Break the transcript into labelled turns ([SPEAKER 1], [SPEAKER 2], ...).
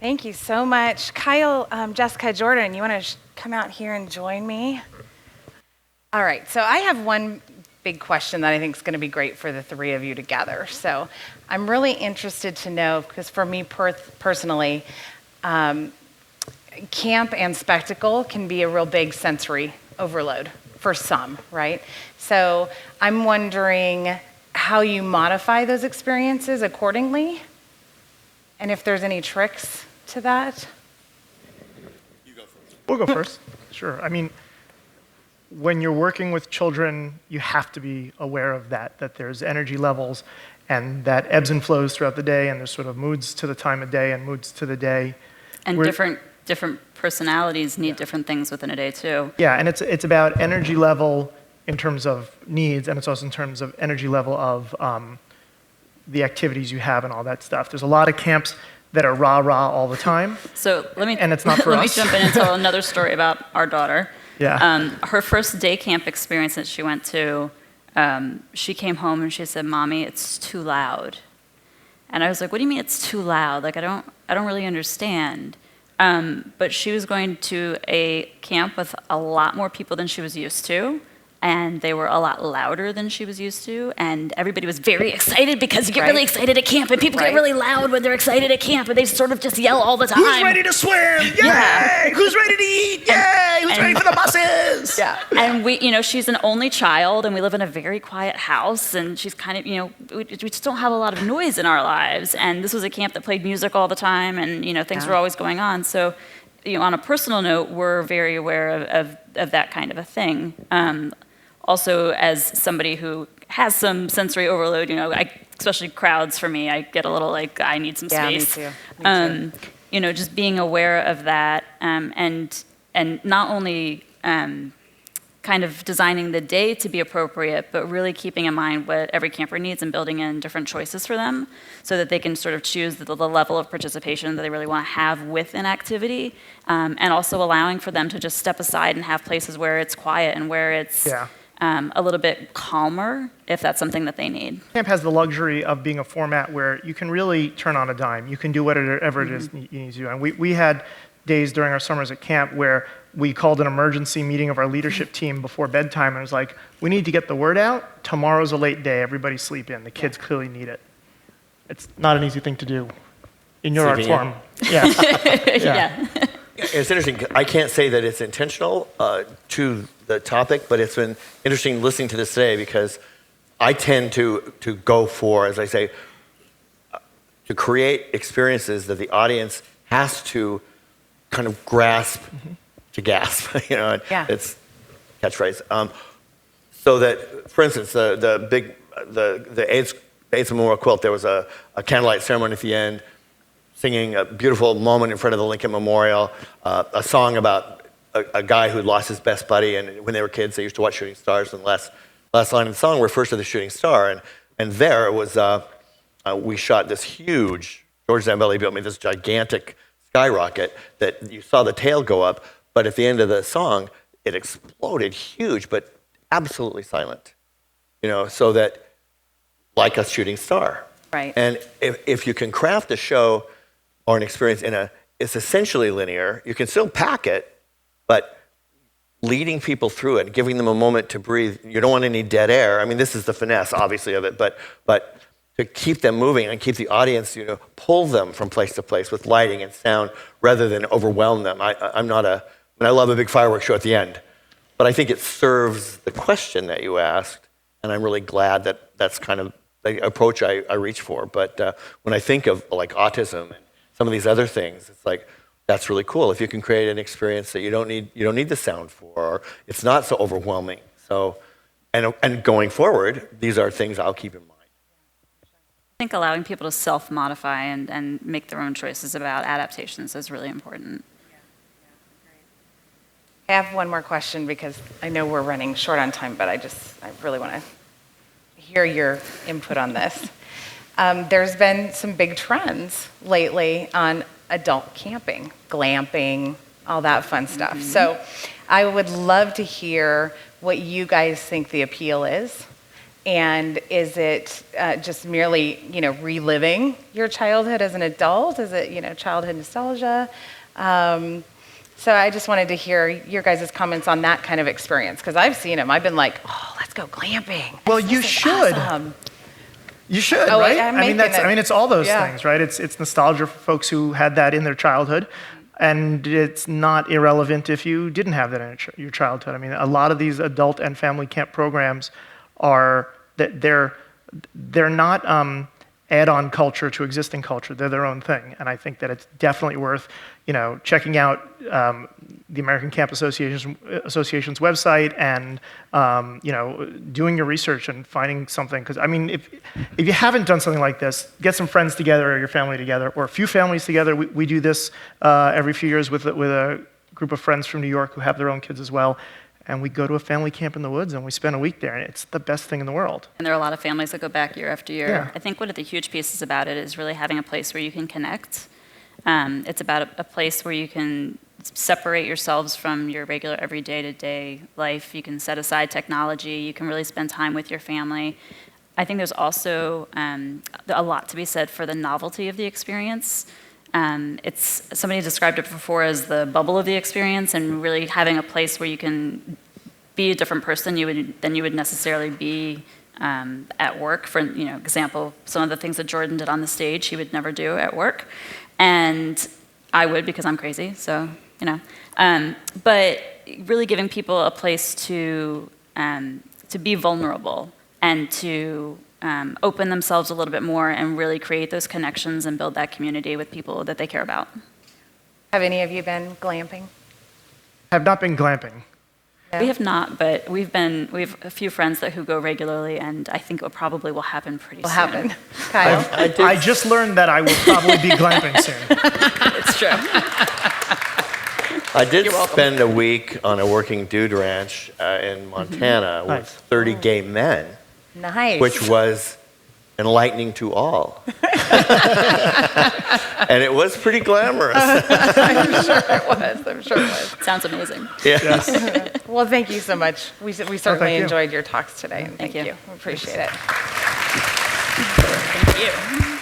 [SPEAKER 1] Thank you so much. Kyle, Jessica, Jordan, you want to come out here and join me? All right, so I have one big question that I think is going to be great for the three of you together. So I'm really interested to know, because for me personally, camp and spectacle can be a real big sensory overload for some, right? So I'm wondering how you modify those experiences accordingly, and if there's any tricks to that.
[SPEAKER 2] You go first.
[SPEAKER 3] We'll go first. Sure. I mean, when you're working with children, you have to be aware of that there's energy levels and that ebbs and flows throughout the day, and there's sort of moods to the time of day and moods to the day.
[SPEAKER 4] And different personalities need different things within a day too.
[SPEAKER 3] Yeah, and it's about energy level in terms of needs, and it's also in terms of energy level of the activities you have and all that stuff. There's a lot of camps that are rah-rah all the time.
[SPEAKER 4] So
[SPEAKER 3] and it's not for
[SPEAKER 4] let
[SPEAKER 3] us.
[SPEAKER 4] me jump in and tell another story about our daughter.
[SPEAKER 3] Yeah.
[SPEAKER 4] Her first day camp experience that she went to, she came home and she said, "Mommy, it's too loud." And I was like, "What do you mean it's too loud? Like I don't really understand." But she was going to a camp with a lot more people than she was used to, and they were a lot louder than she was used to, and everybody was very excited because you get really excited at camp, and people get really loud when they're excited at camp, and they sort of just yell all the time.
[SPEAKER 2] Who's ready to swim? Yay!
[SPEAKER 4] Yeah.
[SPEAKER 2] Who's ready to eat? Yay! Who's ready for the buses?
[SPEAKER 4] Yeah. And we, she's an only child, and we live in a very quiet house, and she's kind of, we just don't have a lot of noise in our lives, and this was a camp that played music all the time, and, things were always going on. So, on a personal note, we're very aware of that kind of a thing. Also, as somebody who has some sensory overload, especially crowds for me, I get a little like, I need some space.
[SPEAKER 1] Yeah, me too.
[SPEAKER 4] Just being aware of that, and not only kind of designing the day to be appropriate, but really keeping in mind what every camper needs and building in different choices for them so that they can sort of choose the level of participation that they really want to have with an activity, and also allowing for them to just step aside and have places where it's quiet and where it's a little bit calmer, if that's something that they need.
[SPEAKER 3] Camp has the luxury of being a format where you can really turn on a dime. You can do whatever it is you need to do. And we had days during our summers at camp where we called an emergency meeting of our leadership team before bedtime, and it was like, we need to get the word out. Tomorrow's a late day. Everybody sleep in. The kids clearly need it. It's not an easy thing to do in your art form. Yeah.
[SPEAKER 4] Yeah.
[SPEAKER 2] It's interesting. I can't say that it's intentional to the topic, but it's been interesting listening to this today because I tend to go for, as I say, to create experiences that the audience has to kind of grasp to gasp. It's catchphrase. So that, for instance, the AIDS Memorial Quilt, there was a candlelight ceremony at the end, singing a beautiful moment in front of the Lincoln Memorial, a song about a guy who lost his best buddy, and when they were kids, they used to watch Shooting Stars, and the last line of the song refers to the shooting star, and there it was, we shot this huge, George Zambelli built me this gigantic skyrocket that you saw the tail go up, but at the end of the song, it exploded huge, but absolutely silent, so that, like a shooting star.
[SPEAKER 1] Right.
[SPEAKER 2] And if you can craft a show or an experience it's essentially linear, you can still pack it, but leading people through it, giving them a moment to breathe. You don't want any dead air. I mean, this is the finesse, obviously, of it, but to keep them moving and keep the audience, pull them from place to place with lighting and sound rather than overwhelm them. I love a big fireworks show at the end, but I think it serves the question that you asked, and I'm really glad that that's kind of the approach I reach for. But when I think of like autism and some of these other things, it's like, that's really cool. If you can create an experience that you don't need the sound for, or it's not so overwhelming. So, and going forward, these are things I'll keep in mind.
[SPEAKER 4] I think allowing people to self-modify and make their own choices about adaptations is really important.
[SPEAKER 1] I have one more question because I know we're running short on time, but I really want to hear your input on this. There's been some big trends lately on adult camping, glamping, all that fun stuff. So I would love to hear what you guys think the appeal is And is it just merely, reliving your childhood as an adult? Is it, childhood nostalgia? So I just wanted to hear your guys' comments on that kind of experience, because I've seen them. I've been like, oh, let's go glamping.
[SPEAKER 3] Well, you
[SPEAKER 1] This is
[SPEAKER 3] should.
[SPEAKER 1] awesome.
[SPEAKER 3] You should,
[SPEAKER 1] Oh,
[SPEAKER 3] right?
[SPEAKER 1] I'm
[SPEAKER 3] I mean,
[SPEAKER 1] making it.
[SPEAKER 3] it's all those
[SPEAKER 1] Yeah.
[SPEAKER 3] things, right? It's nostalgia for folks who had that in their childhood, and it's not irrelevant if you didn't have that in your childhood. I mean, a lot of these adult and family camp programs they're not add-on culture to existing culture. They're their own thing, and I think that it's definitely worth, checking out the American Camp Association's website and doing your research and finding something. Because I mean, if you haven't done something like this, get some friends together or your family together or a few families together. We do this every few years with a group of friends from New York who have their own kids as well. And we go to a family camp in the woods and we spend a week there, and it's the best thing in the world.
[SPEAKER 4] And there are a lot of families that go back year after year.
[SPEAKER 3] Yeah.
[SPEAKER 4] I think one of the huge pieces about it is really having a place where you can connect. It's about a place where you can separate yourselves from your regular everyday to day life. You can set aside technology. You can really spend time with your family. I think there's also a lot to be said for the novelty of the experience. Somebody described it before as the bubble of the experience, and really having a place where you can be a different person than you would necessarily be at work. For example, some of the things that Jordan did on the stage, he would never do at work, and I would because I'm crazy. So but really giving people a place to be vulnerable and to open themselves a little bit more and really create those connections and build that community with people that they care about.
[SPEAKER 1] Have any of you been glamping?
[SPEAKER 3] Have not been glamping.
[SPEAKER 4] We have not, but we have a few friends who go regularly, and I think it probably will happen pretty
[SPEAKER 1] Will
[SPEAKER 4] soon.
[SPEAKER 1] happen. Kyle?
[SPEAKER 3] I just learned that I will probably be glamping soon.
[SPEAKER 4] It's true.
[SPEAKER 2] I did spend a week on a working dude ranch in Montana with
[SPEAKER 3] Nice.
[SPEAKER 2] 30 gay men,
[SPEAKER 1] Nice.
[SPEAKER 2] which was enlightening to all. And it was pretty glamorous.
[SPEAKER 1] I'm sure it was.
[SPEAKER 4] Sounds amazing.
[SPEAKER 2] Yeah.
[SPEAKER 1] Well, thank you so much. We certainly
[SPEAKER 3] you.
[SPEAKER 1] enjoyed your talks today, and thank
[SPEAKER 4] Thank you.
[SPEAKER 1] you. We appreciate it.
[SPEAKER 4] Thank you.